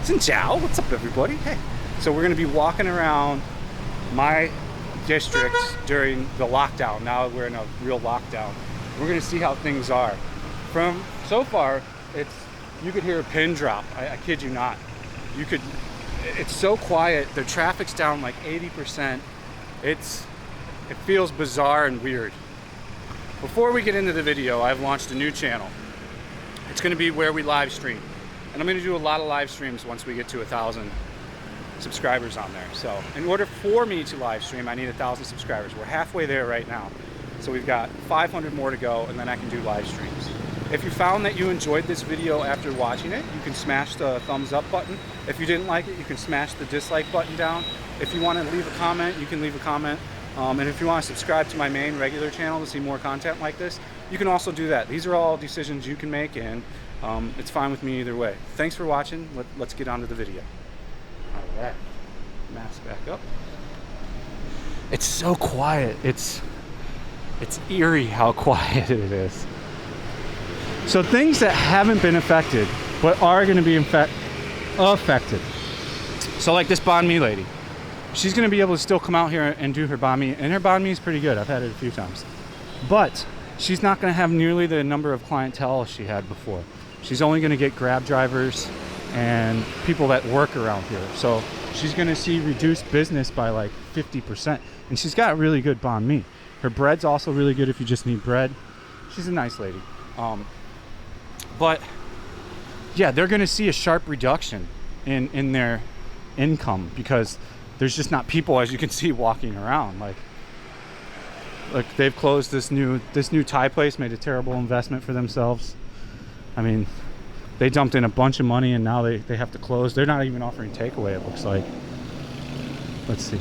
Xin chao, what's up everybody? Hey, so we're gonna be walking around my district during the lockdown. Now we're in a real lockdown. We're gonna see how things are. From so far, you could hear a pin drop. I kid you not. It's so quiet. The traffic's down like 80%. It feels bizarre and weird. Before we get into the video, I've launched a new channel. It's gonna be where we live stream. And I'm gonna do a lot of live streams once we get to 1,000 subscribers on there. So in order for me to live stream, I need 1,000 subscribers. We're halfway there right now. So we've got 500 more to go, and then I can do live streams. If you found that you enjoyed this video after watching it, you can smash the thumbs up button. If you didn't like it, you can smash the dislike button down. If you want to leave a comment, you can leave a comment. And if you want to subscribe to my main regular channel to see more content like this, you can also do that. These are all decisions you can make, and it's fine with me either way. Thanks for watching. Let's get on to the video. All right, mask back up. It's so quiet. It's eerie how quiet it is. So things that haven't been affected, but are going to be affected. So like this banh mi lady. She's going to be able to still come out here and do her banh mi, and her banh mi is pretty good. I've had it a few times. But she's not going to have nearly the number of clientele she had before. She's only going to get Grab drivers and people that work around here. So she's going to see reduced business by like 50%. And she's got really good banh mi. Her bread's also really good if you just need bread. She's a nice lady. But yeah, they're going to see a sharp reduction in their income because there's just not people, as you can see, walking around. Like they've closed this new Thai place, made a terrible investment for themselves. I mean, they dumped in a bunch of money and now they have to close. They're not even offering takeaway, it looks like. Let's see.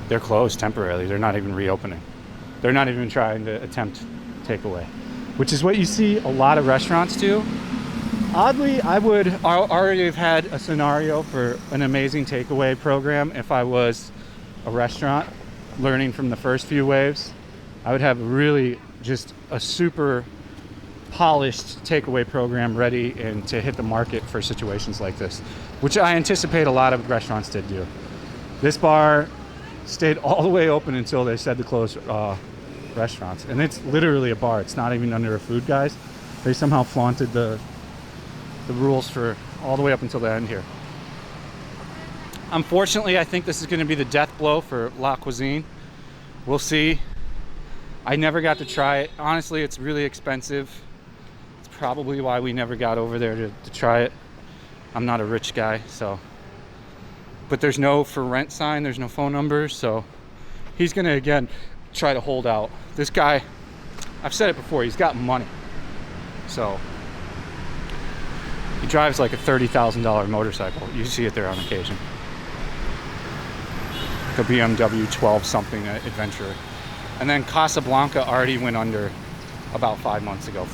They're closed temporarily. They're not even reopening. They're not even trying to attempt takeaway, which is what you see a lot of restaurants do. Oddly, I would already have had a scenario for an amazing takeaway program if I was a restaurant learning from the first few waves. I would have really just a super polished takeaway program ready and to hit the market for situations like this, which I anticipate a lot of restaurants did do. This bar stayed all the way open until they said to close restaurants, and it's literally a bar. It's not even under a food, guys. They somehow flaunted the rules for all the way up until the end here. Unfortunately, I think this is going to be the death blow for La Cuisine. We'll see. I never got to try it. Honestly, it's really expensive. It's probably why we never got over there to try it. I'm not a rich guy, so. But there's no for rent sign, there's no phone number, so he's gonna, again, try to hold out. This guy, I've said it before, he's got money. So he drives like a $30,000 motorcycle. You see it there on occasion. The BMW 12 something adventurer. And then Casablanca already went under about 4 months ago.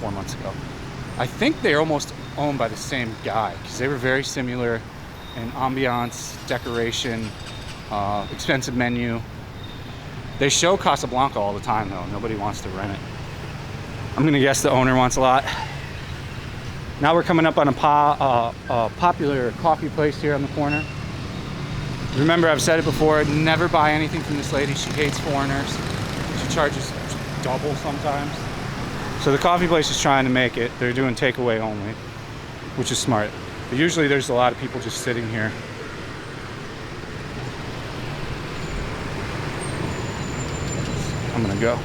I think they're almost owned by the same guy because they were very similar in ambiance, decoration, expensive menu. They show Casablanca all the time though. Nobody wants to rent it. I'm gonna guess the owner wants a lot. Now we're coming up on a popular coffee place here on the corner. Remember, I've said it before, never buy anything from this lady. She hates foreigners. She charges double sometimes. So the coffee place is trying to make it. They're doing takeaway only, which is smart. But usually there's a lot of people just sitting here. I'm gonna go.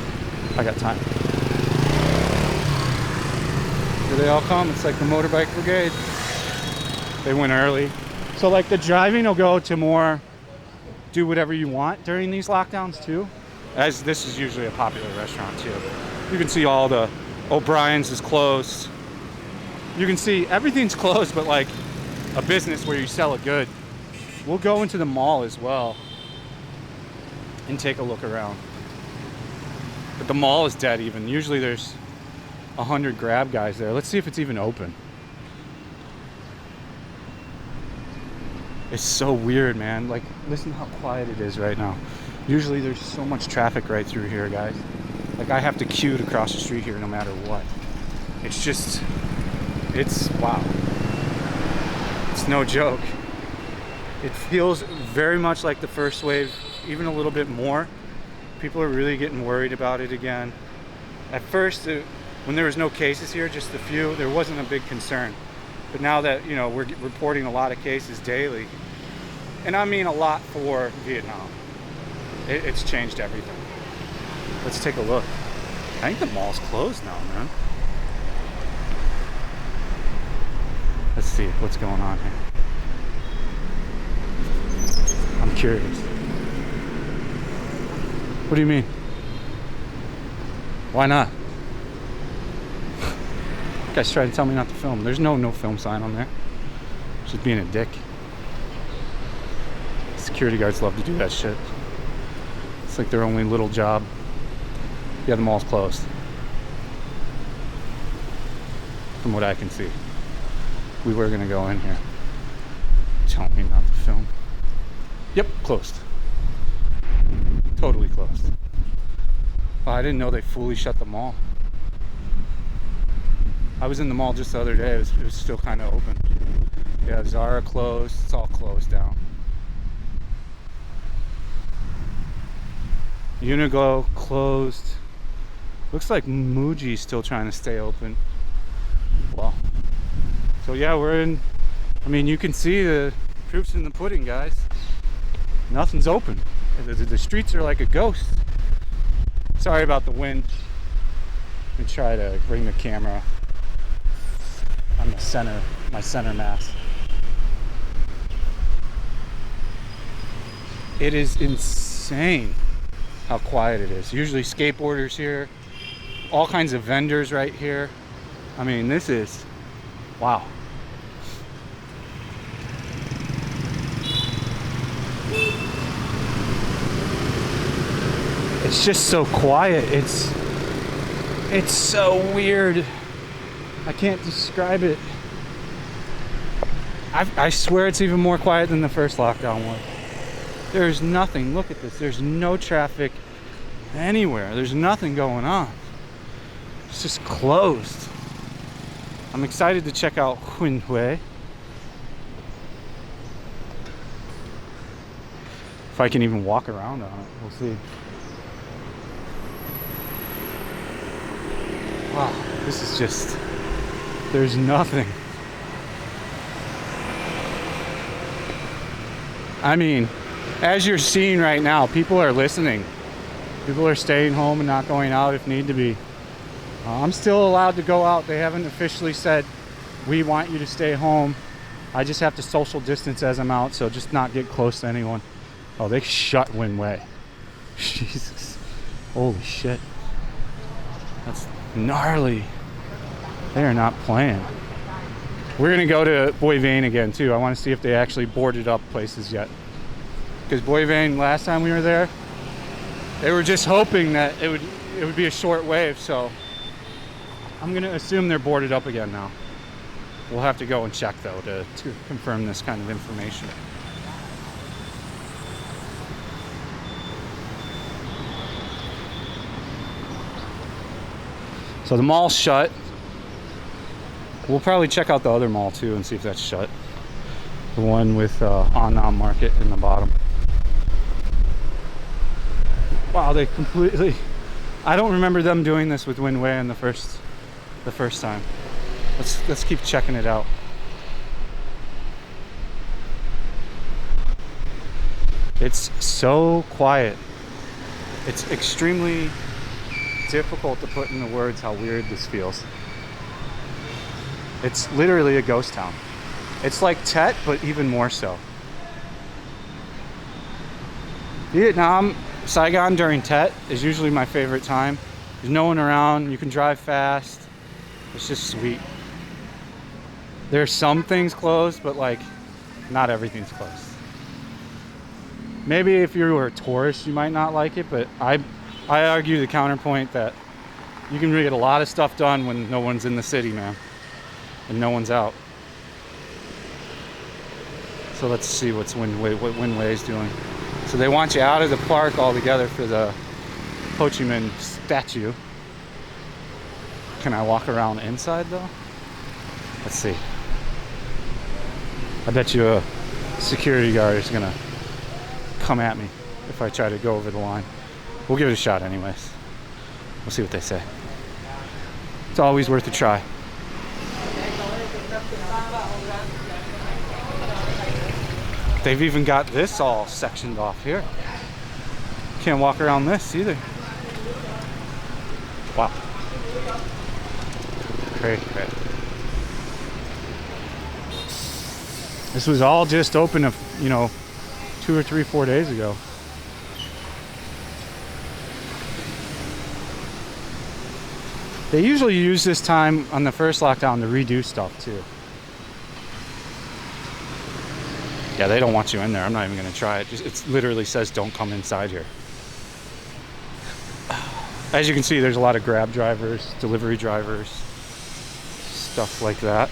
I got time. Here they all come. It's like the motorbike brigade. They went early. So like the driving will go to more do whatever you want during these lockdowns too. As this is usually a popular restaurant too. You can see all the O'Brien's is closed. You can see everything's closed but like a business where you sell a good. We'll go into the mall as well and take a look around. But the mall is dead even. Usually there's 100 Grab guys there. Let's see if it's even open. It's so weird, man. Like, listen how quiet it is right now. Usually there's so much traffic right through here, guys. Like, I have to queue to cross the street here no matter what. It's just, it's wow. It's no joke. It feels very much like the first wave, even a little bit more. People are really getting worried about it again. At first, when there was no cases here, just a few, there wasn't a big concern. But now that, you know, we're reporting a lot of cases daily, and I mean a lot for Vietnam, it's changed everything. Let's take a look. I think the mall's closed now, man. Let's see what's going on here. I'm curious. What do you mean? Why not? You guys trying to tell me not to film. There's no film sign on there. Just being a dick. Security guards love to do that shit. It's like their only little job. Yeah, the mall's closed. From what I can see. We were gonna go in here. Telling me not to film. Yep, closed. Totally closed. Oh, I didn't know they fully shut the mall. I was in the mall just the other day. It was still kind of open. Yeah, Zara closed. It's all closed down. Uniqlo closed. Looks like Muji's still trying to stay open. Well, so yeah, we're in. I mean, you can see the proof's in the pudding, guys. Nothing's open. The streets are like a ghost. Sorry about the wind. Let me try to bring the camera on the center, my center mass. It is insane how quiet it is. Usually skateboarders here, all kinds of vendors right here. I mean, this is, wow. It's just so quiet. It's so weird. I can't describe it. I swear it's even more quiet than the first lockdown was. There's nothing. Look at this. There's no traffic anywhere. There's nothing going on. It's just closed. I'm excited to check out Huyn Hui. If I can even walk around on it, we'll see. Wow, this is just, there's nothing. I mean, as you're seeing right now, people are listening. People are staying home and not going out if need to be. I'm still allowed to go out. They haven't officially said, we want you to stay home. I just have to social distance as I'm out, so just not get close to anyone. Oh, they shut Huyn Hui. Jesus. Holy shit. That's gnarly. They are not playing. We're gonna go to Boy Vane again too. I want to see if they actually boarded up places yet. Because Boy Vane, last time we were there, they were just hoping that it would be a short wave. So I'm gonna assume they're boarded up again now. We'll have to go and check though to confirm this kind of information. So the mall's shut. We'll probably check out the other mall too and see if that's shut. The one with Annam Market in the bottom. Wow, they completely, I don't remember them doing this with Huyn Hui in the first time. Let's keep checking it out. It's so quiet. It's extremely difficult to put into words how weird this feels. It's literally a ghost town. It's like Tet, but even more so. Vietnam, Saigon during Tet is usually my favorite time. There's no one around, you can drive fast. It's just sweet. There's some things closed, but like not everything's closed. Maybe if you were a tourist, you might not like it, but I argue the counterpoint that you can really get a lot of stuff done when no one's in the city, man, and no one's out. So let's see what Huyn Hui is doing. So they want you out of the park altogether for the Ho Chi Minh statue. Can I walk around inside though? Let's see. I bet you a security guard is gonna come at me if I try to go over the line. We'll give it a shot anyways. We'll see what they say. It's always worth a try. They've even got this all sectioned off here. Can't walk around this either. Wow. Great. This was all just open, 2 or 3, 4 days ago. They usually use this time on the first lockdown to redo stuff too. Yeah, they don't want you in there. I'm not even gonna try it. It literally says don't come inside here. As you can see, there's a lot of Grab drivers, delivery drivers, stuff like that.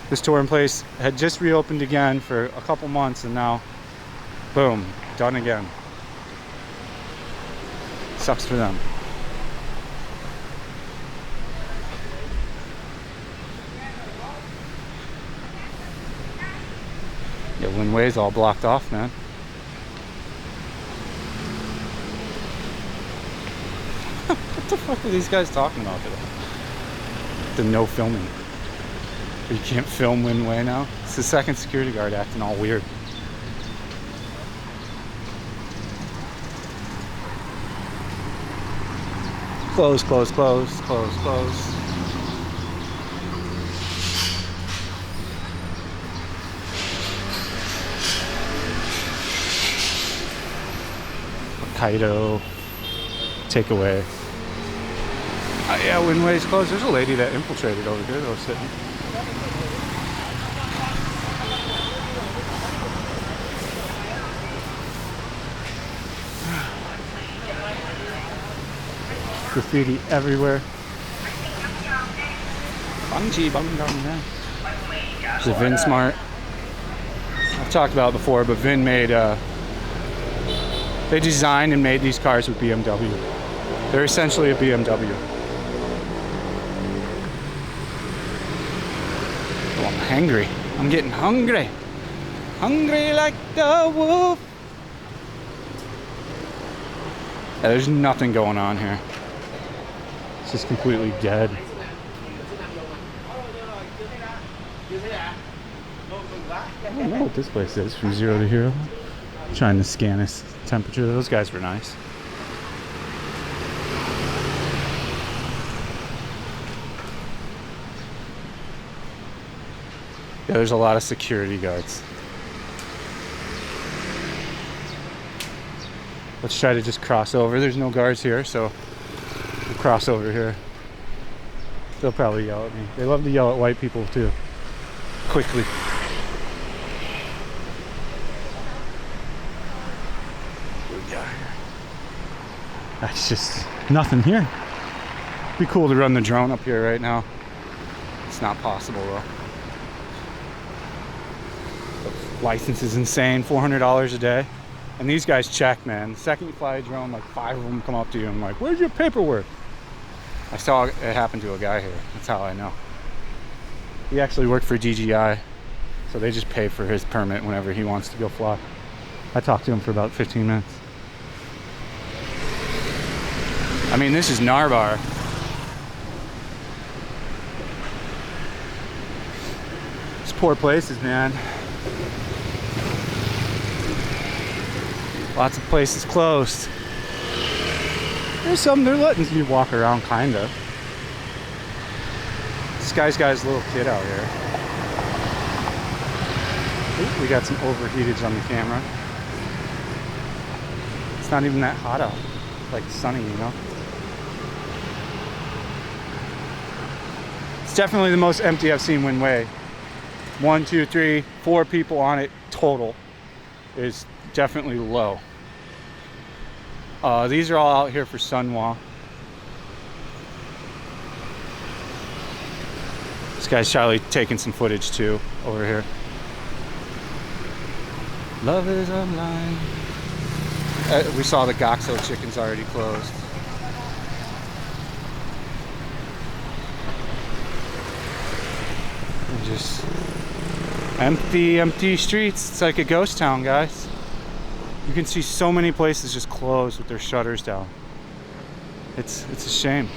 This touring place had just reopened again for a couple months, and now, boom, done again. Sucks for them. Yeah, Linway's all blocked off, man. What the fuck are these guys talking about today? The no filming. You can't film Linway now? It's the second security guard acting all weird. Close. Hokkaido takeaway. Yeah, Linway's closed. There's a lady that infiltrated over here that was sitting. Graffiti everywhere. Bungee, yeah. There's a Vin Smart. I've talked about it before, but Vin made, they designed and made these cars with BMW. They're essentially a BMW. Oh, I'm hungry. I'm getting hungry. Hungry like the wolf. Yeah, there's nothing going on here. It's just completely dead. I don't know what this place is from 0 to hero. I'm trying to scan this temperature. Those guys were nice. Yeah, there's a lot of security guards. Let's try to just cross over. There's no guards here, so we'll cross over here. They'll probably yell at me. They love to yell at white people too. Quickly. That's just nothing here. Be cool to run the drone up here right now. It's not possible though. The license is insane, $400 a day. And these guys check, man. The second you fly a drone, like 5 of them come up to you and like, where's your paperwork? I saw it happen to a guy here. That's how I know. He actually worked for DJI, so they just pay for his permit whenever he wants to go fly. I talked to him for about 15 minutes. I mean, this is Narbar. These poor places, man. Lots of places closed. There's some they're letting you walk around, kinda. This guy's got his little kid out here. Ooh, we got some overheatage on the camera. It's not even that hot out. Like sunny, you know? It's definitely the most empty I've seen Linway. 1, 2, 3, 4 people on it total is definitely low. These are all out here for Sunwa. This guy's probably taking some footage too over here. Love is online. We saw the Goxo chicken's already closed. Just empty streets. It's like a ghost town, guys. You can see so many places just closed with their shutters down. It's a shame.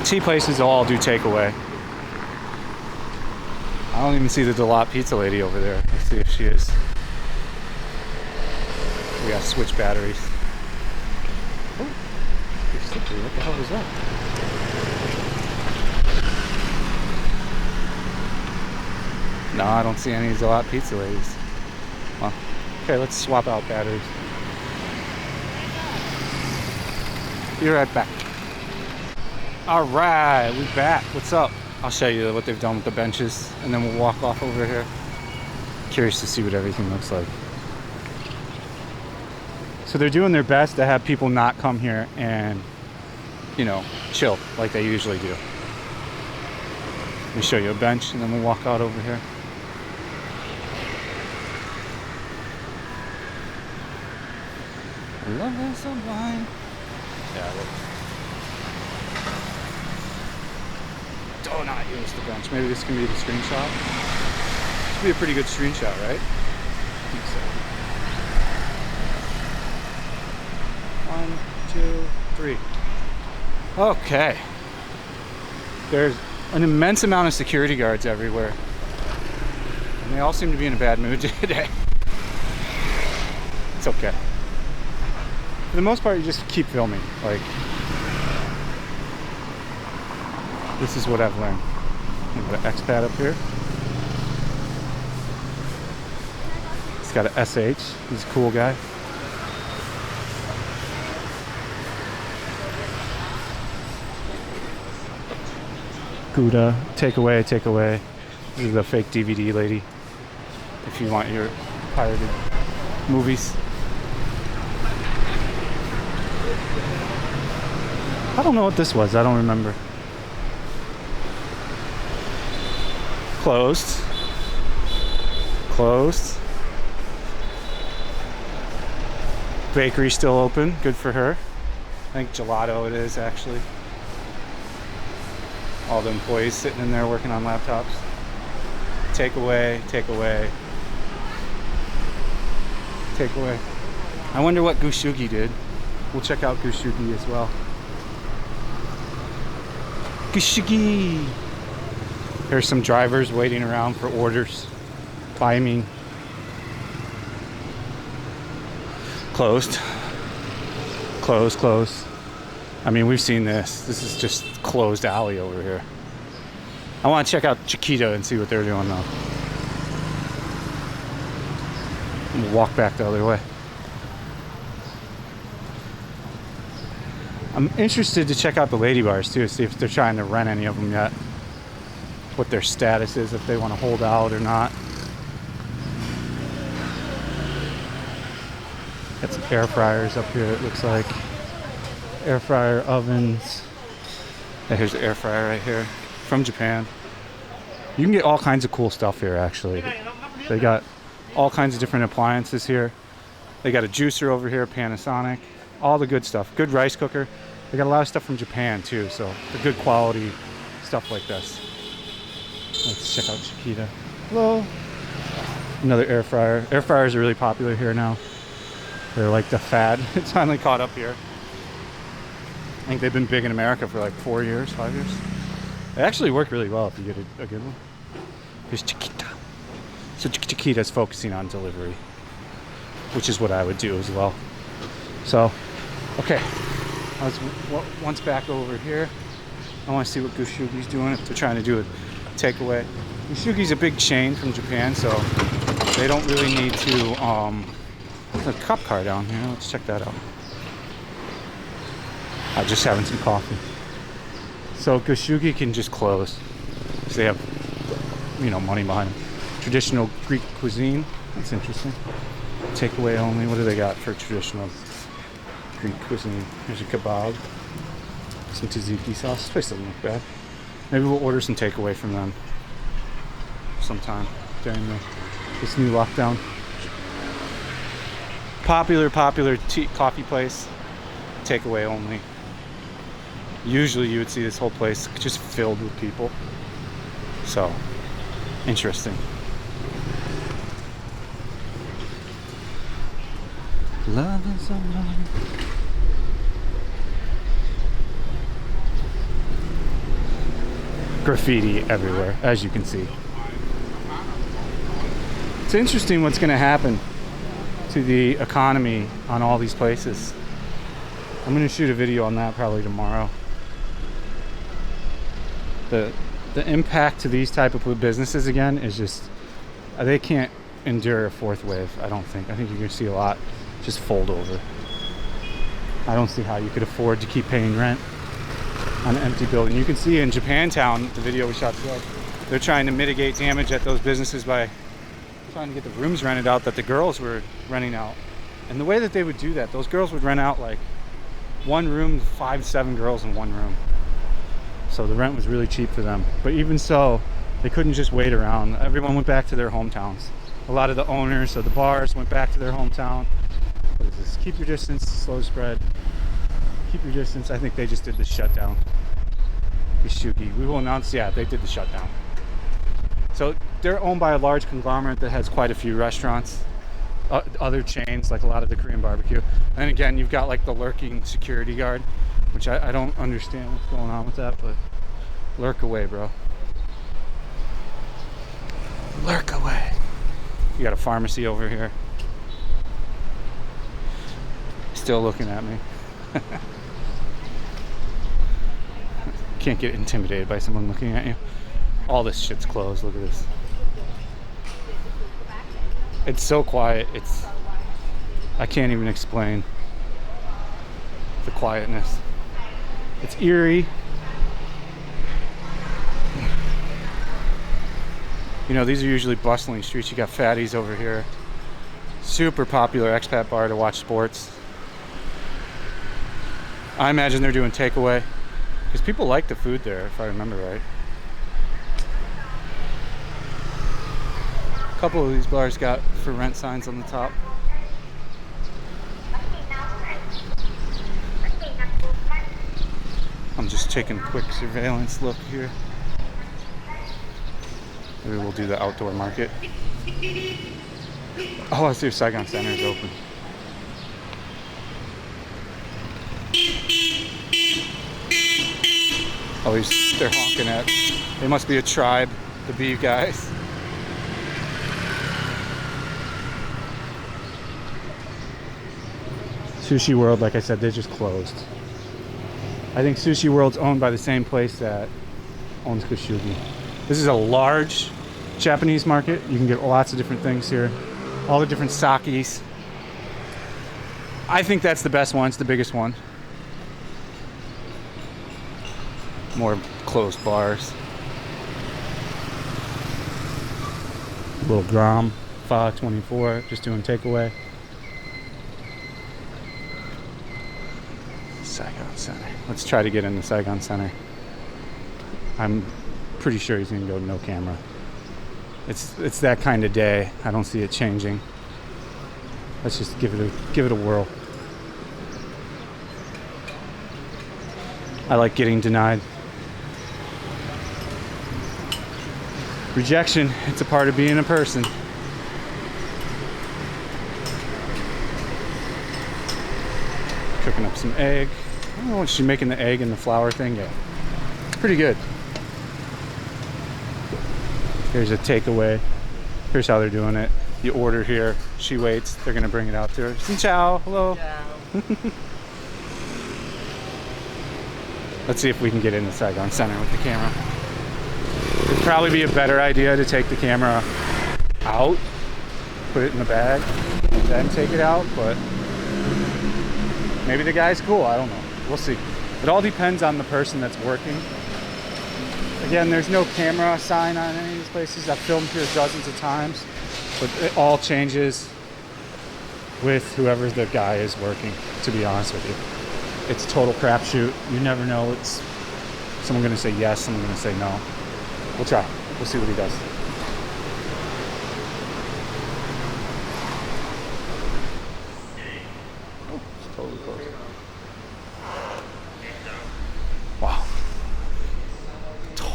Tea places all do takeaway. I don't even see the Delat pizza lady over there. Let's see if she is. We gotta switch batteries. Oh, you're slippery. What the hell was that? No, I don't see any Delat pizza ladies. Well, okay, let's swap out batteries. Be right back. All right, we're back. What's up? I'll show you what they've done with the benches, and then we'll walk off over here. Curious to see what everything looks like. So they're doing their best to have people not come here and, you know, chill like they usually do. Let me show you a bench, and then we'll walk out over here. Love this wine. Yeah, look. Do not use the bench. Maybe this can be the screenshot. This would be a pretty good screenshot, right? I think so. 1, 2, 3. Okay. There's an immense amount of security guards everywhere. And they all seem to be in a bad mood today. It's okay. For the most part, you just keep filming. Like, this is what I've learned. I've got an Expat up here. He's got an SH. He's a cool guy. Gouda, takeaway. This is the fake DVD lady. If you want your pirated movies. I don't know what this was. I don't remember. Closed. Bakery still open. Good for her. I think gelato it is, actually. All the employees sitting in there working on laptops. Takeaway. I wonder what Gushugi did. We'll check out Gushugi as well. Gushugi! There's some drivers waiting around for orders. Timing. Closed. I mean, we've seen this. This is just closed alley over here. I want to check out Chiquita and see what they're doing though. And we'll walk back the other way. I'm interested to check out the lady bars too, see if they're trying to rent any of them yet. What their status is, if they want to hold out or not. Got some air fryers up here, it looks like. Air fryer ovens. Yeah, here's the air fryer right here from Japan. You can get all kinds of cool stuff here, actually. They got all kinds of different appliances here. They got a juicer over here, Panasonic. All the good stuff. Good rice cooker. They got a lot of stuff from Japan too, so the good quality stuff like this. Let's check out Chiquita. Hello. Another air fryer. Air fryers are really popular here now. They're like the fad. It's finally caught up here. I think they've been big in America for like 4 years, 5 years. They actually work really well if you get a good one. Here's Chiquita. So Chiquita's focusing on delivery, which is what I would do as well. So, okay. I was once back over here. I want to see what Gushugi's doing, if they're trying to do a takeaway. Gushugi's a big chain from Japan, so they don't really need to, there's a cop car down here. Let's check that out. I'm just having some coffee. So Gushugi can just close. So they have, you know, money behind them. Traditional Greek cuisine. That's interesting. Takeaway only. What do they got for traditional Greek cuisine? Here's a kebab. Some tzatziki sauce. This place doesn't look bad. Maybe we'll order some takeaway from them sometime during this new lockdown. Popular coffee place. Takeaway only. Usually you would see this whole place just filled with people. So, interesting. Loving someone. Graffiti everywhere, as you can see. It's interesting what's going to happen to the economy on all these places. I'm going to shoot a video on that probably tomorrow. The impact to these type of businesses again is just, they can't endure a fourth wave, I don't think. I think you're going to see a lot just fold over. I don't see how you could afford to keep paying rent on an empty building. You can see in Japantown, the video we shot today, they're trying to mitigate damage at those businesses by trying to get the rooms rented out that the girls were renting out. And the way that they would do that, those girls would rent out like one room, 5-7 girls in one room. So the rent was really cheap for them. But even so, they couldn't just wait around. Everyone went back to their hometowns. A lot of the owners of the bars went back to their hometown. What is this? Keep your distance, slow spread. Keep your distance. I think they just did the shutdown. Ishugi. We will announce, yeah, they did the shutdown. So they're owned by a large conglomerate that has quite a few restaurants, other chains, like a lot of the Korean barbecue. And again, you've got like the lurking security guard, which I don't understand what's going on with that, but lurk away, bro. Lurk away. You got a pharmacy over here. Still looking at me. Can't get intimidated by someone looking at you. All this shit's closed. Look at this. It's so quiet. I can't even explain the quietness. It's eerie. You know, these are usually bustling streets. You got Fatties over here. Super popular expat bar to watch sports. I imagine they're doing takeaway because people like the food there, if I remember right. A couple of these bars got for rent signs on the top. I'm just taking a quick surveillance look here. Maybe we'll do the outdoor market. Oh, I see if Saigon Center is open. Oh, they're honking at. They must be a tribe, the bee guys. Sushi World, like I said, they just closed. I think Sushi World's owned by the same place that owns Koshugi. This is a large Japanese market. You can get lots of different things here. All the different sakis. I think that's the best one. It's the biggest one. More closed bars. Little Grom, Fa 24, just doing takeaway. Saigon Center. Let's try to get in the Saigon Center. I'm pretty sure he's gonna go no camera. It's that kind of day. I don't see it changing. Let's just give it a whirl. I like getting denied. Rejection, it's a part of being a person. Cooking up some egg. I don't know if she's making the egg and the flour thing yet. It's pretty good. Here's a takeaway. Here's how they're doing it. You order here, she waits, they're gonna bring it out to her. Xin chao, hello. Ciao. Let's see if we can get in the Saigon Center with the camera. It'd probably be a better idea to take the camera out, put it in the bag, and then take it out, but maybe the guy's cool, I don't know. We'll see. It all depends on the person that's working. Again, there's no camera sign on any of these places. I've filmed here dozens of times, but it all changes with whoever the guy is working, to be honest with you. It's a total crapshoot. You never know. It's someone gonna say yes, someone gonna say no. We'll try. We'll see what he does. Oh, it's totally closed.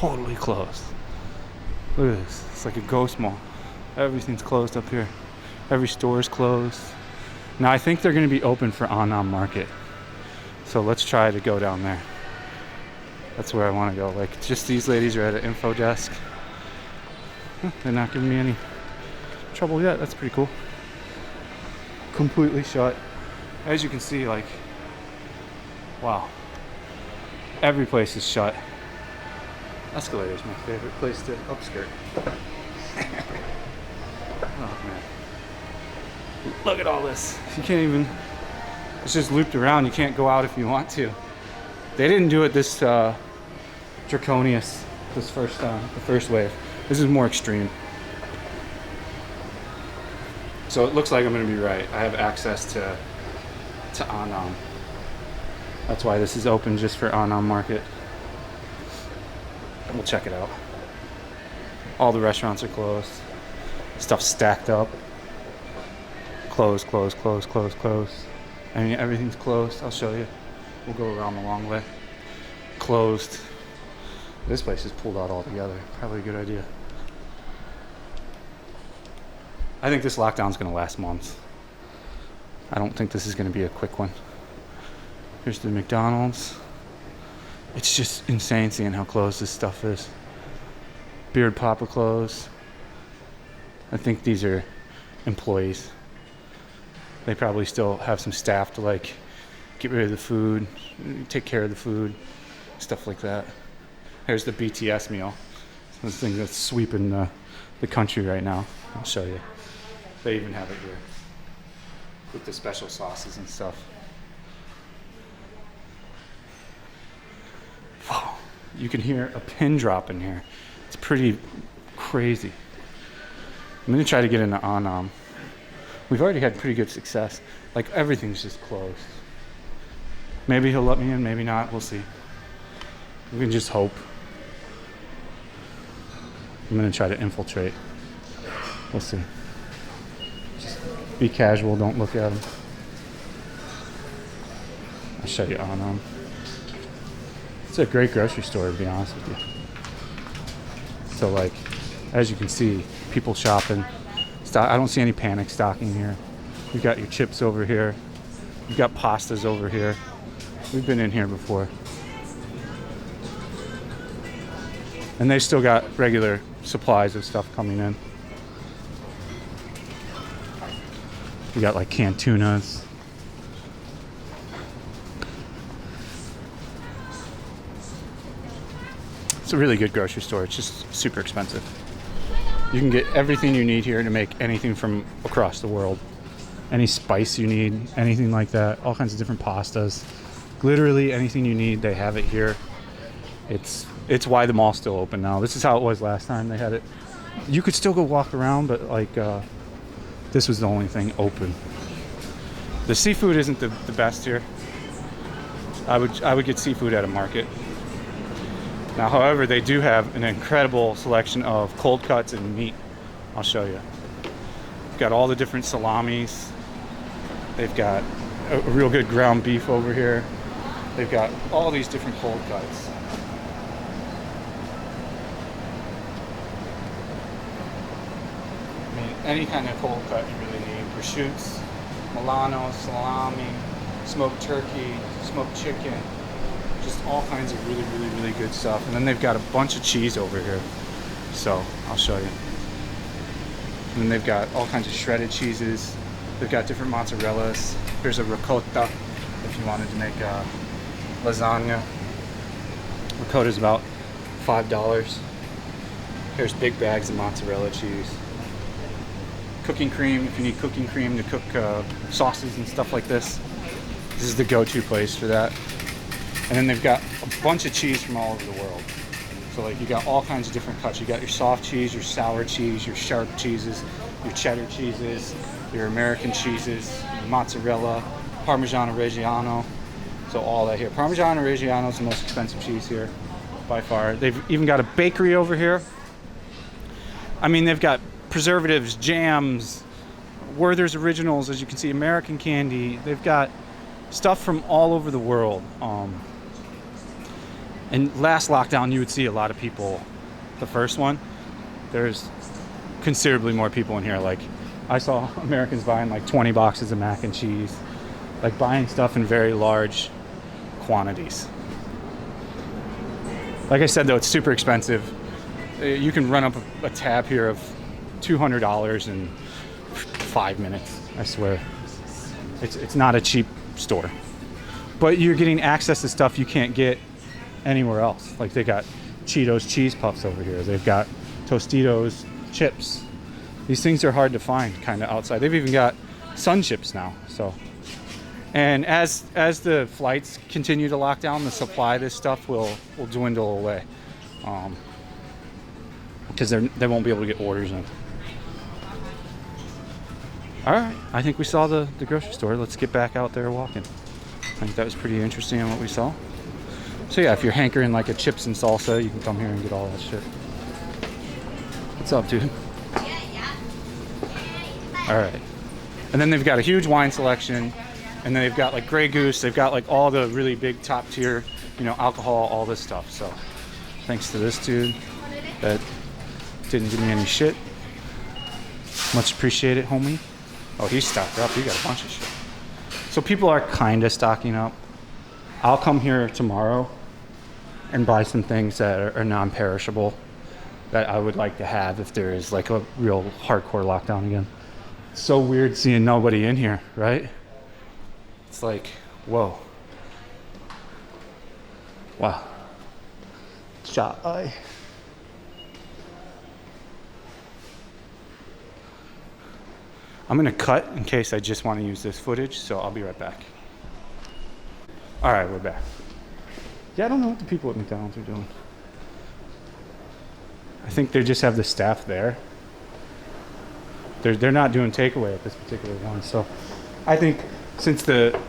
totally closed. Look at this. It's like a ghost mall. Everything's closed up here. Every store is closed. Now I think they're going to be open for Annam Market. So let's try to go down there. That's where I want to go. Like, just these ladies are at an info desk. They're not giving me any trouble yet. That's pretty cool. Completely shut. As you can see, like, wow. Every place is shut. Escalator's my favorite place to upskirt. Oh man. Look at all this. You can't even, it's just looped around. You can't go out if you want to. They didn't do it this Draconian, this first time, the first wave. This is more extreme. So it looks like I'm gonna be right. I have access to Annam. That's why this is open, just for Annam Market. We'll check it out. All the restaurants are closed. Stuff's stacked up. Closed, closed, closed, closed, closed. I mean, everything's closed. I'll show you. We'll go around the long way. Closed. This place is pulled out altogether. Probably a good idea. I think this lockdown's gonna last months. I don't think this is gonna be a quick one. Here's the McDonald's. It's just insane seeing how closed this stuff is. Beard Papa closed. I think these are employees. They probably still have some staff to like get rid of the food, take care of the food, stuff like that. Here's the BTS meal. This thing that's sweeping the country right now. I'll show you. They even have it here with the special sauces and stuff. Whoa. You can hear a pin drop in here. It's pretty crazy. I'm gonna try to get into Annam. We've already had pretty good success. Like, everything's just closed. Maybe he'll let me in, maybe not. We'll see. We can just hope. I'm gonna try to infiltrate. We'll see. Just be casual, don't look at him. I'll show you Annam. It's a great grocery store, to be honest with you. So, like, as you can see, people shopping. I don't see any panic stocking here. You've got your chips over here. You've got pastas over here. We've been in here before. And they've still got regular supplies of stuff coming in. You got like canned tunas. It's a really good grocery store. It's just super expensive. You can get everything you need here to make anything from across the world. Any spice you need, anything like that. All kinds of different pastas. Literally anything you need, they have it here. It's why the mall's still open now. This is how it was last time they had it. You could still go walk around, but like this was the only thing open. The seafood isn't the best here. I would get seafood at a market. Now, however, they do have an incredible selection of cold cuts and meat. I'll show you. They've got all the different salamis. They've got a real good ground beef over here. They've got all these different cold cuts. I mean, any kind of cold cut you really need. Prosciutto, Milano, salami, smoked turkey, smoked chicken. Just all kinds of really, really, really good stuff. And then they've got a bunch of cheese over here. So I'll show you. And then they've got all kinds of shredded cheeses. They've got different mozzarellas. Here's a ricotta if you wanted to make a lasagna. Ricotta is about $5. Here's big bags of mozzarella cheese. Cooking cream if you need cooking cream to cook sauces and stuff like this. This is the go-to place for that. And then they've got a bunch of cheese from all over the world. So like you got all kinds of different cuts. You got your soft cheese, your sour cheese, your sharp cheeses, your cheddar cheeses, your American cheeses, your mozzarella, Parmigiano Reggiano. So all that here. Parmigiano Reggiano is the most expensive cheese here by far. They've even got a bakery over here. I mean, they've got preservatives, jams, Werther's Originals, as you can see, American candy. They've got stuff from all over the world. And last lockdown, you would see a lot of people. The first one, there's considerably more people in here. Like, I saw Americans buying like 20 boxes of mac and cheese, like buying stuff in very large quantities. Like I said, though, it's super expensive. You can run up a tab here of $200 in 5 minutes, I swear. It's not a cheap store. But you're getting access to stuff you can't get anywhere else. Like, they got Cheetos cheese puffs over here. They've got Tostitos chips. These things are hard to find kind of outside. They've even got sun chips now. So, and as the flights continue to lock down, the supply of this stuff will dwindle away, because they won't be able to get orders in. All right, I think we saw the grocery store. Let's get back out there walking. I think that was pretty interesting in what we saw. So yeah, if you're hankering like a chips and salsa, you can come here and get all that shit. What's up, dude? All right. And then they've got a huge wine selection, and then they've got like Grey Goose. They've got like all the really big top tier, alcohol, all this stuff. So thanks to this dude that didn't give me any shit. Much appreciated, homie. Oh, he's stocked up. He got a bunch of shit. So people are kind of stocking up. I'll come here tomorrow and buy some things that are non-perishable that I would like to have if there is like a real hardcore lockdown again. It's so weird seeing nobody in here, right? It's like, whoa. Wow. Shot eye. I'm gonna cut in case I just want to use this footage, so I'll be right back. All right, we're back. Yeah, I don't know what the people at McDonald's are doing. I think they just have the staff there. They're not doing takeaway at this particular one, so I think since the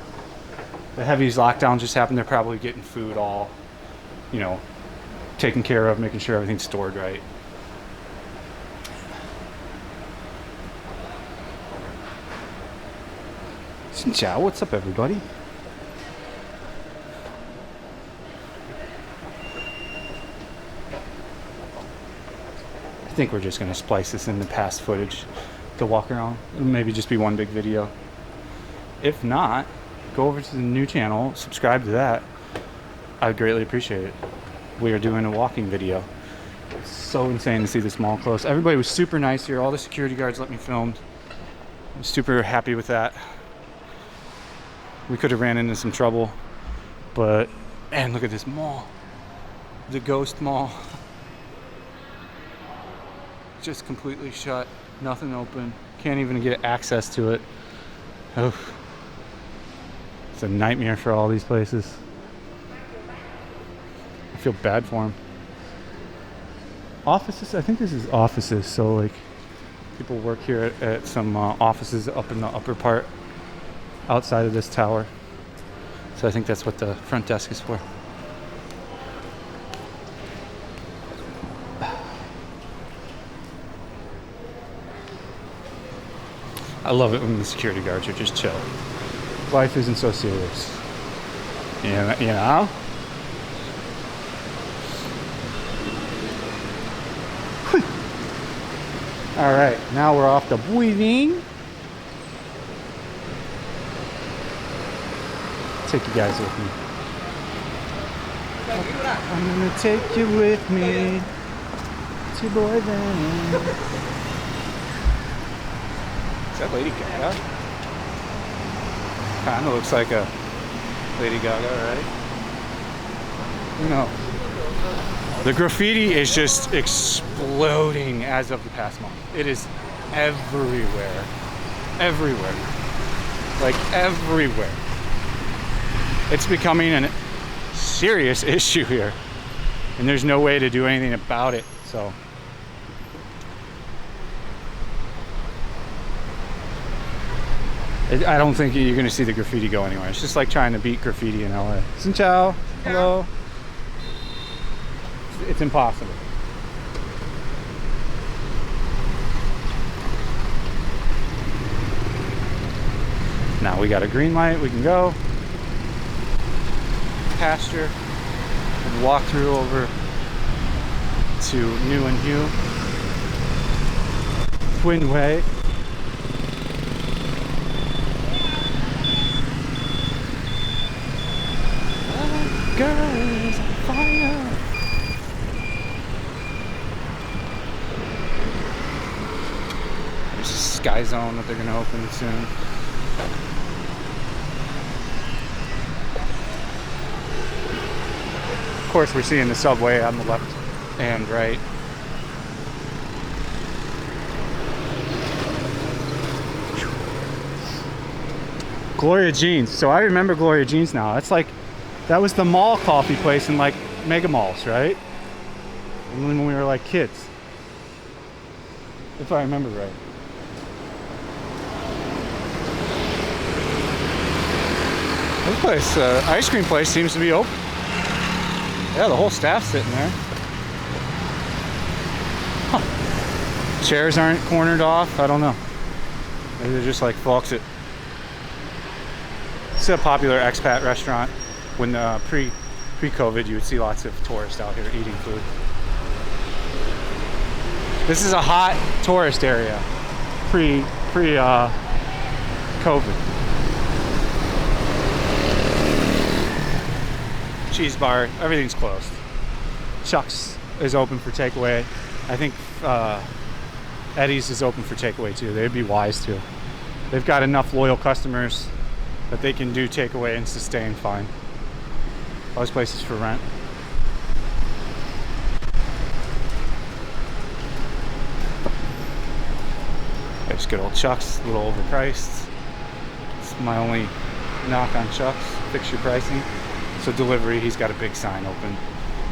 heavies lockdown just happened, they're probably getting food all, taken care of, making sure everything's stored right. Ciao, what's up, everybody? I think we're just gonna splice this in the past footage to walk around. It'll maybe just be one big video. If not, go over to the new channel, subscribe to that. I'd greatly appreciate it. We are doing a walking video. It's so insane to see this mall close. Everybody was super nice here. All the security guards let me film. I'm super happy with that. We could have ran into some trouble, but man, look at this mall. The ghost mall. Just completely shut, nothing open. Can't even get access to it. Oh, it's a nightmare for all these places. I feel bad for them. Offices, I think this is offices, so like people work here at some offices up in the upper part outside of this tower. So I think that's what the front desk is for. I love it when the security guards are just chill. Life isn't so serious. You know? All right, now we're off to breathing. Take you guys with me. I'm gonna take you with me to Boyland. Is that Lady Gaga? Kinda looks like a Lady Gaga, right? No. The graffiti is just exploding as of the past month. It is everywhere. Everywhere. Like everywhere. It's becoming a serious issue here. And there's no way to do anything about it, so. I don't think you're gonna see the graffiti go anywhere. It's just like trying to beat graffiti in LA. Xin chao. Hello. It's impossible. Now we got a green light, we can go. Pasture. Walk through over to New and Hugh. Twin Way. Girls on fire. There's a Sky Zone that they're gonna open soon. Of course, we're seeing the subway on the left and right. Gloria Jeans. So I remember Gloria Jeans now. That's like, that was the mall coffee place in like mega malls, right? And when we were like kids, if I remember right. This place, ice cream place, seems to be open. Yeah, the whole staff's sitting there. Huh. Chairs aren't cornered off. I don't know. Maybe they're just like flux it. It's a popular expat restaurant. When pre-COVID, you would see lots of tourists out here eating food. This is a hot tourist area. Pre-COVID. Cheese bar, everything's closed. Chuck's is open for takeaway. I think Eddie's is open for takeaway too. They'd be wise to. They've got enough loyal customers that they can do takeaway and sustain fine. All those places for rent. There's good old Chuck's, a little overpriced. It's my only knock on Chuck's, fix your pricing. So delivery, he's got a big sign open,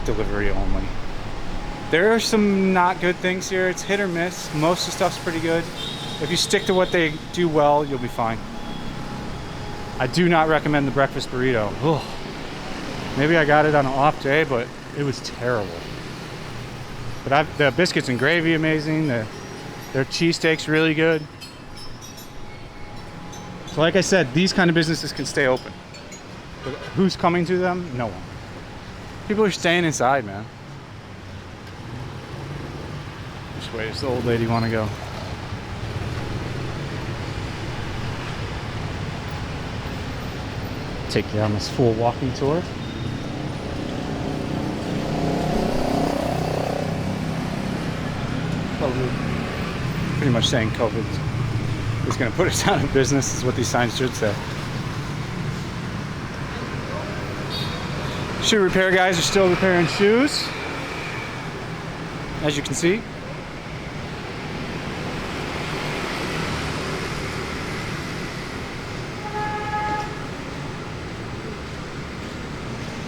delivery only. There are some not good things here. It's hit or miss. Most of the stuff's pretty good. If you stick to what they do well, you'll be fine. I do not recommend the breakfast burrito. Ugh. Maybe I got it on an off day, but it was terrible. But the biscuits and gravy amazing. Their cheesesteak's really good. So like I said, these kind of businesses can stay open. But who's coming to them? No one. People are staying inside, man. Which way does the old lady want to go? Take you on this full walking tour. Pretty much saying COVID is going to put us out of business is what these signs should say. Shoe repair guys are still repairing shoes, as you can see.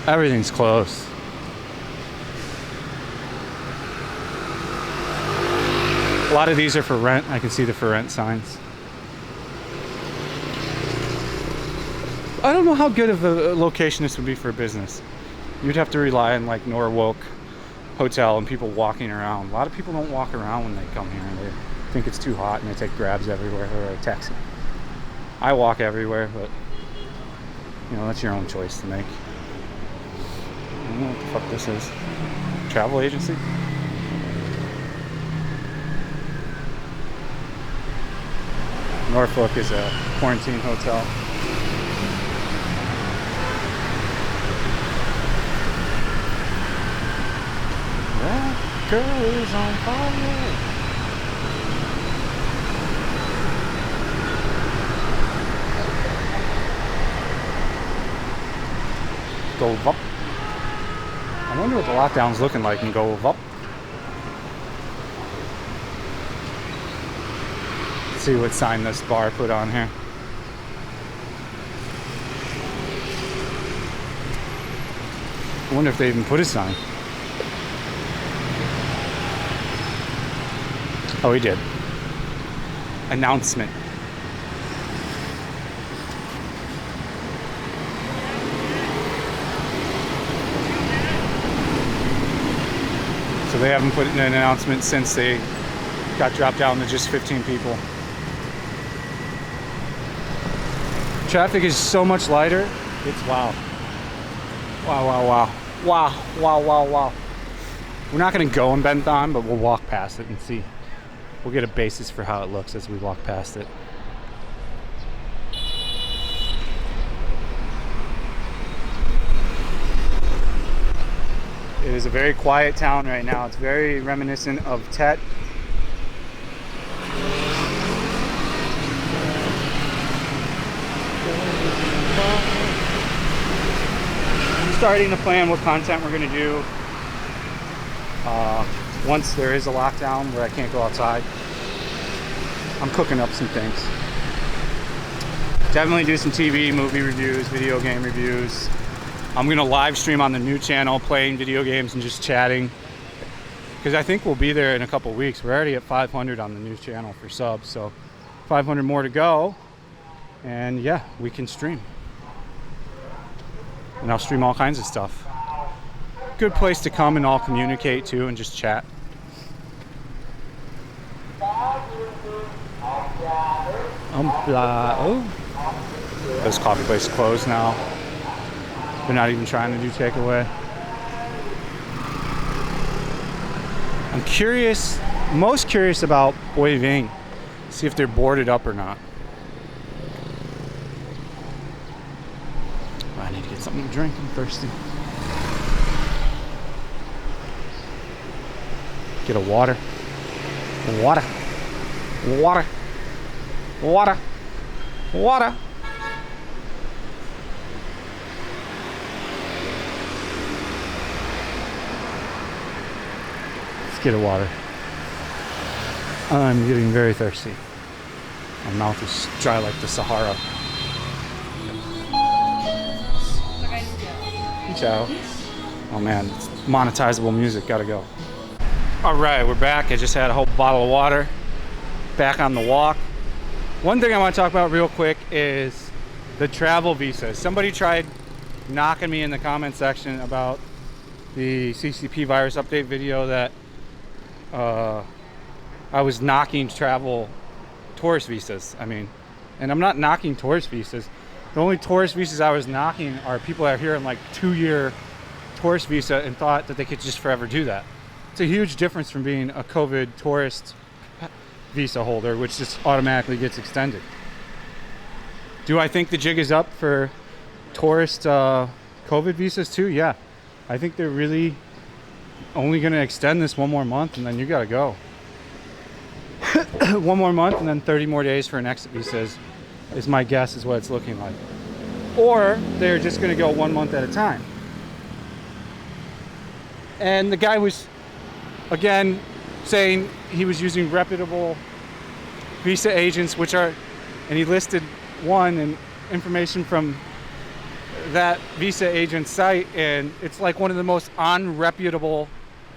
Everything's closed. A lot of these are for rent. I can see the for rent signs. I don't know how good of a location this would be for a business. You'd have to rely on like Norwalk Hotel and people walking around. A lot of people don't walk around when they come here. They think it's too hot and they take grabs everywhere or a taxi. I walk everywhere, but you know, that's your own choice to make. I don't know what the fuck this is. Travel agency? Norfolk is a quarantine hotel. That girl is on fire. Go up. I wonder what the lockdown's looking like in Go Up. See what sign this bar put on here. I wonder if they even put a sign. Oh, he did. Announcement. So they haven't put in an announcement since they got dropped down to just 15 people. Traffic is so much lighter. It's wow. Wow, wow, wow. Wow, wow, wow, wow. We're not gonna go in Bentham, but we'll walk past it and see. We'll get a basis for how it looks as we walk past it. It is a very quiet town right now. It's very reminiscent of Tet. I'm starting to plan what content we're going to do once there is a lockdown where I can't go outside. I'm cooking up some things. Definitely do some TV, movie reviews, video game reviews. I'm gonna live stream on the new channel, playing video games and just chatting. Because I think we'll be there in a couple weeks. We're already at 500 on the new channel for subs, so 500 more to go. And yeah, we can stream. And I'll stream all kinds of stuff. Good place to come and all communicate too and just chat. Oh. This coffee place is closed now. They're not even trying to do takeaway. I'm curious, most curious about Boi Ving. See if they're boarded up or not. I need to get something to drink. I'm thirsty. Get a water. Water. Water. Water. Water. Get a water. I'm getting very thirsty. My mouth is dry like the Sahara. Ciao. Oh man, it's monetizable music, gotta go. All right, we're back. I just had a whole bottle of water. Back on the walk. One thing I want to talk about real quick is the travel visas. Somebody tried knocking me in the comment section about the CCP virus update video that I was knocking travel tourist visas. I mean, and I'm not knocking tourist visas. The only tourist visas I was knocking are people that are here in like 2-year tourist visa and thought that they could just forever do that. It's a huge difference from being a COVID tourist visa holder, which just automatically gets extended. Do I think the jig is up for tourist COVID visas too? Yeah. I think they're really only going to extend this one more month and then you got to go. One more month and then 30 more days for an exit visa is my guess is what it's looking like. Or they're just going to go 1 month at a time. And the guy was, again, saying he was using reputable visa agents, which are, and he listed one and information from that visa agent site, and it's like one of the most unreputable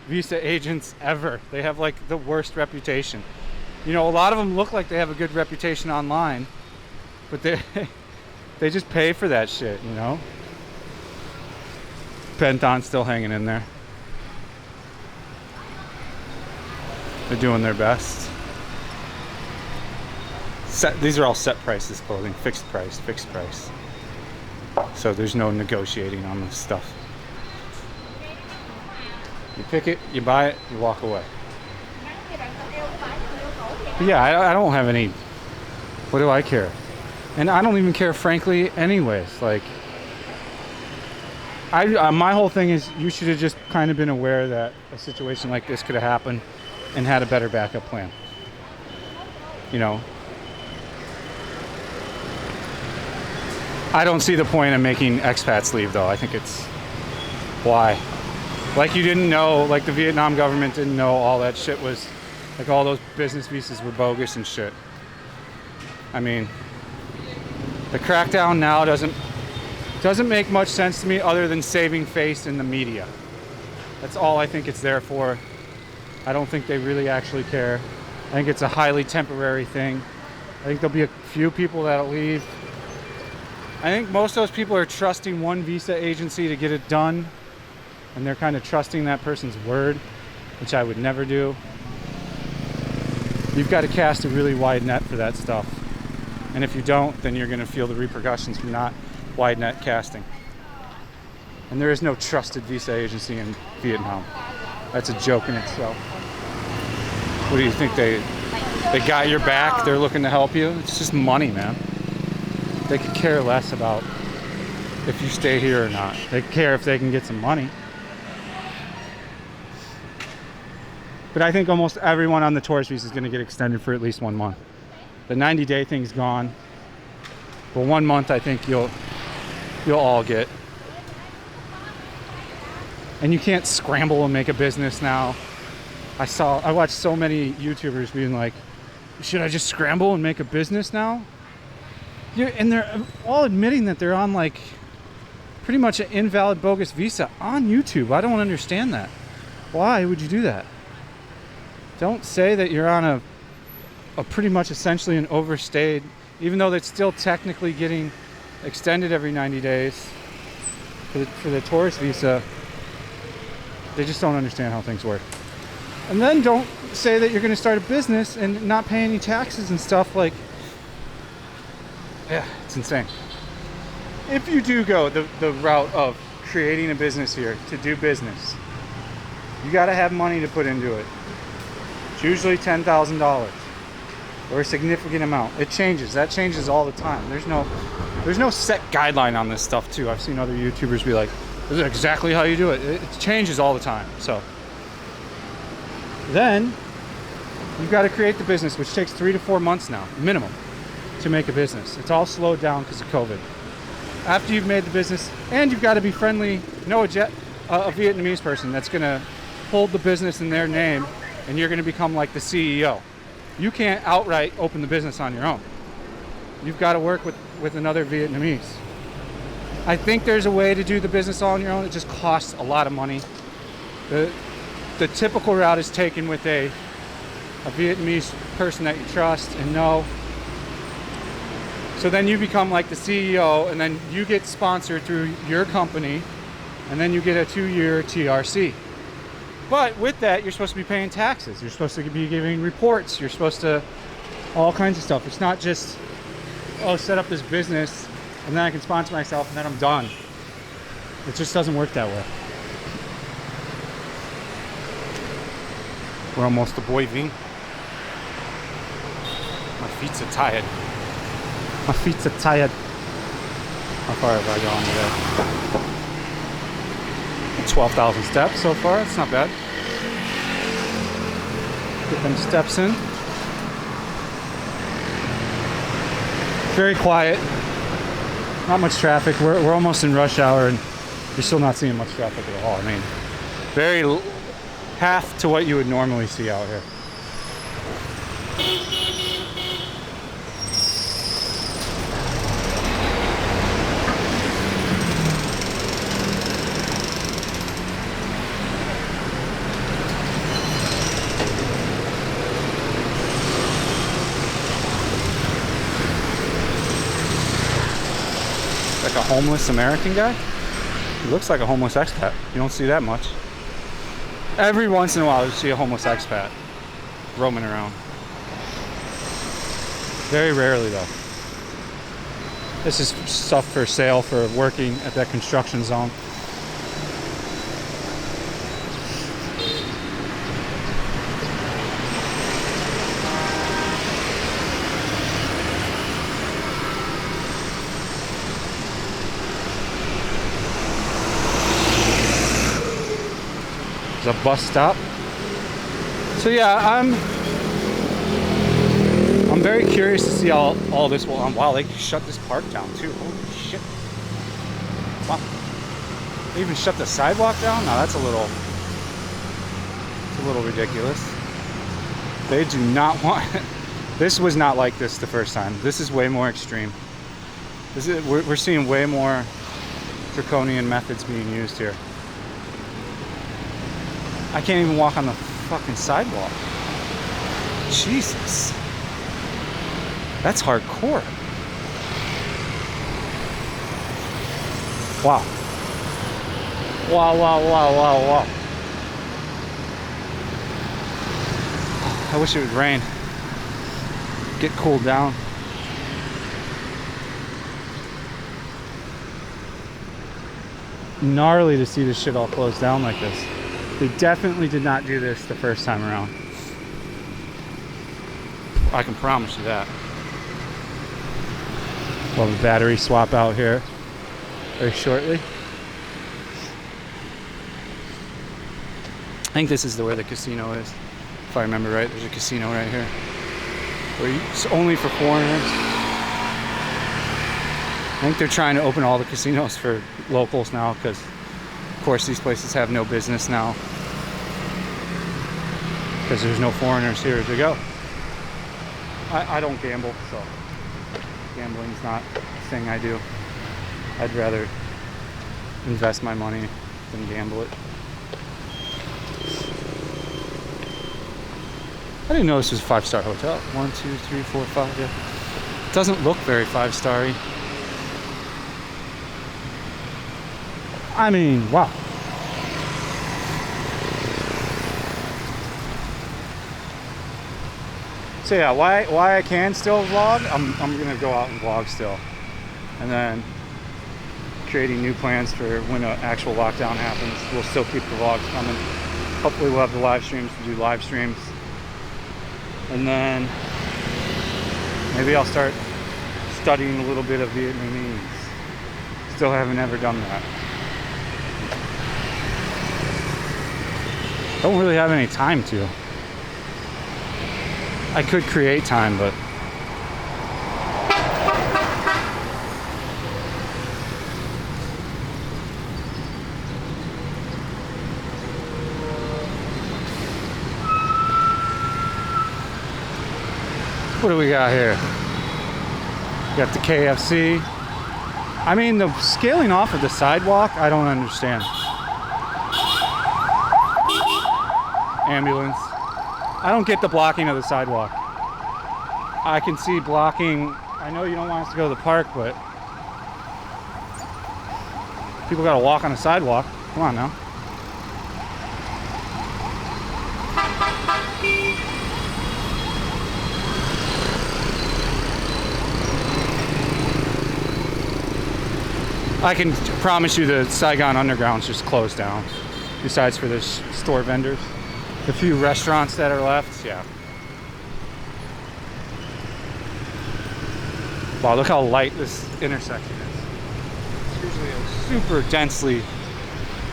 visa agents ever. They have like the worst reputation. You know, a lot of them look like they have a good reputation online, but they just pay for that shit, you know. Penton's still hanging in there. They're doing their best. These are all set prices clothing, fixed price. So there's no negotiating on this stuff. You pick it, you buy it, you walk away. But yeah, I don't have any, what do I care? And I don't even care, frankly, anyways. Like, my whole thing is you should have just kind of been aware that a situation like this could have happened and had a better backup plan. You know? I don't see the point in making expats leave, though. I think it's, why? Like you didn't know, like the Vietnam government didn't know all that shit was, like all those business visas were bogus and shit. I mean, the crackdown now doesn't make much sense to me other than saving face in the media. That's all I think it's there for. I don't think they really actually care. I think it's a highly temporary thing. I think there'll be a few people that'll leave. I think most of those people are trusting one visa agency to get it done, and they're kind of trusting that person's word, which I would never do. You've got to cast a really wide net for that stuff. And if you don't, then you're going to feel the repercussions from not wide net casting. And there is no trusted visa agency in Vietnam. That's a joke in itself. What do you think? They got your back? They're looking to help you? It's just money, man. They could care less about if you stay here or not. They care if they can get some money. But I think almost everyone on the tourist visa is going to get extended for at least 1 month. The 90-day thing's gone. But 1 month, I think you'll all get. And you can't scramble and make a business now. I watched so many YouTubers being like, should I just scramble and make a business now? And they're all admitting that they're on like pretty much an invalid bogus visa on YouTube. I don't understand that. Why would you do that? Don't say that you're on a pretty much essentially an overstayed, even though that's still technically getting extended every 90 days for the tourist visa. They just don't understand how things work. And then don't say that you're going to start a business and not pay any taxes and stuff. Like, yeah, it's insane. If you do go the route of creating a business here to do business, you got to have money to put into it. It's usually $10,000 or a significant amount. It changes. That changes all the time. There's no set guideline on this stuff too. I've seen other YouTubers be like, this is exactly how you do it. It changes all the time. So then you've got to create the business, which takes 3 to 4 months now, minimum, to make a business. It's all slowed down because of COVID. After you've made the business, and you've got to be friendly, know a Vietnamese person that's going to hold the business in their name, and you're going to become like the CEO. You can't outright open the business on your own. You've got to work with another Vietnamese. I think there's a way to do the business all on your own. It just costs a lot of money. The typical route is taken with a Vietnamese person that you trust and know. So then you become like the CEO, and then you get sponsored through your company, and then you get a 2-year TRC. But with that, you're supposed to be paying taxes. You're supposed to be giving reports. You're supposed to, all kinds of stuff. It's not just, oh, set up this business, and then I can sponsor myself, and then I'm done. It just doesn't work that way. We're almost to Boy V. My feet are tired. My feet are tired. How far have I gone today? 12,000 steps so far. It's not bad. Get them steps in. Very quiet. Not much traffic. We're almost in rush hour, and you're still not seeing much traffic at all. I mean, half to what you would normally see out here. Like a homeless American guy? He looks like a homeless expat. You don't see that much. Every once in a while you see a homeless expat roaming around. Very rarely though. This is stuff for sale for working at that construction zone. A bus stop. So yeah, I'm very curious to see how all this will. Wow, they shut this park down too. Holy shit! Wow, they even shut the sidewalk down. Now that's a little ridiculous. They do not want. This was not like this the first time. This is way more extreme. We're seeing way more draconian methods being used here. I can't even walk on the fucking sidewalk. Jesus. That's hardcore. Wow. Wow, wow, wow, wow, wow. I wish it would rain. Get cooled down. gnarly to see this shit all closed down like this. They definitely did not do this the first time around. I can promise you that. We'll have a battery swap out here very shortly. I think this is where the casino is. If I remember right, there's a casino right here. It's only for foreigners. I think they're trying to open all the casinos for locals now because, of course, these places have no business now because there's no foreigners here to go. I don't gamble, so gambling's not a thing I do. I'd rather invest my money than gamble it. I didn't know this was a 5-star hotel. 1, 2, 3, 4, 5, yeah. It doesn't look very 5-star-y. I mean, wow. So yeah, why I can still vlog, I'm gonna go out and vlog still. And then creating new plans for when an actual lockdown happens. We'll still keep the vlogs coming. Hopefully we'll have the live streams to do live streams. And then maybe I'll start studying a little bit of Vietnamese. Still haven't ever done that. Don't really have any time to. I could create time, but what do we got here? We got the KFC. I mean, the scaling off of the sidewalk, I don't understand. Ambulance. I don't get the blocking of the sidewalk. I can see blocking. I know you don't want us to go to the park, but people gotta walk on the sidewalk. Come on now. I can promise you the Saigon Underground's just closed down. Besides for the store vendors. The few restaurants that are left, yeah. Wow, look how light this intersection is. It's usually a super densely,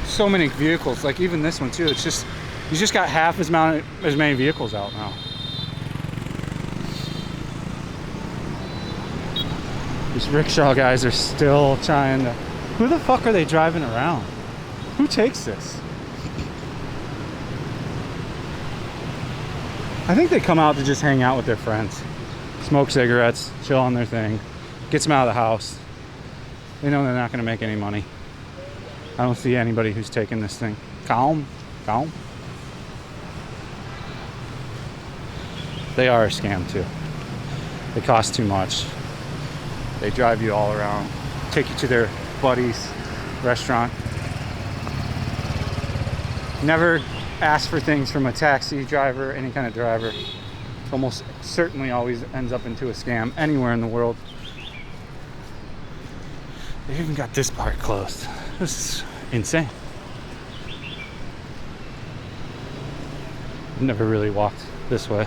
so many vehicles. Like even this one too. It's just, you just got half as many vehicles out now. These rickshaw guys are still trying to. Who the fuck are they driving around? Who takes this? I think they come out to just hang out with their friends, smoke cigarettes, chill on their thing, gets them out of the house. They know they're not going to make any money. I don't see anybody who's taking this thing. Calm. They are a scam too. They cost too much. They drive you all around, take you to their buddy's restaurant. Never ask for things from a taxi driver, any kind of driver. It almost certainly always ends up into a scam anywhere in the world. They even got this part closed. This is insane. I've never really walked this way.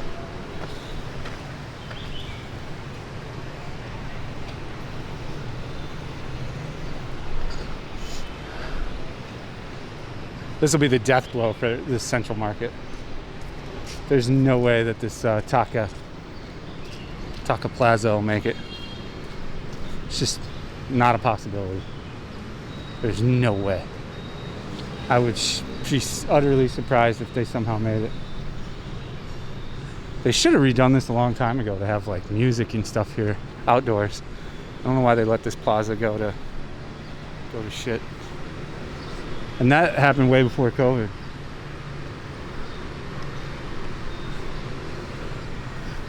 This will be the death blow for this Central Market. There's no way that this Taka Plaza will make it. It's just not a possibility. There's no way. I would be utterly surprised if they somehow made it. They should have redone this a long time ago to have like music and stuff here outdoors. I don't know why they let this plaza go to shit. And that happened way before COVID.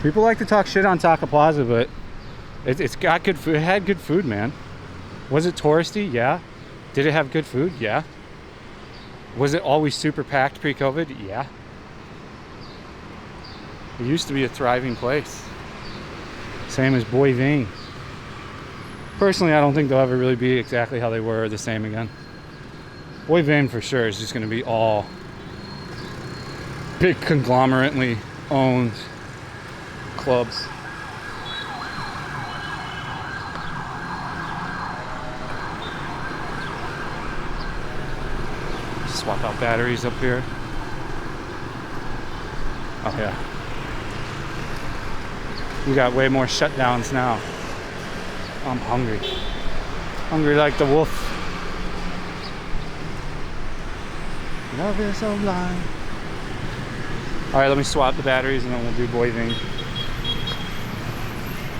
People like to talk shit on Taka Plaza, but it's got good food. It had good food, man. Was it touristy? Yeah. Did it have good food? Yeah. Was it always super packed pre-COVID? Yeah. It used to be a thriving place. Same as Boy Ving. Personally, I don't think they'll ever really be exactly how they were or the same again. Boy Vane for sure is just going to be all big conglomerately owned clubs. Swap out batteries up here. Oh yeah. We got way more shutdowns now. I'm hungry. Hungry like the wolf. Love is so blind. Alright, let me swap the batteries and then we'll do Boy Vane.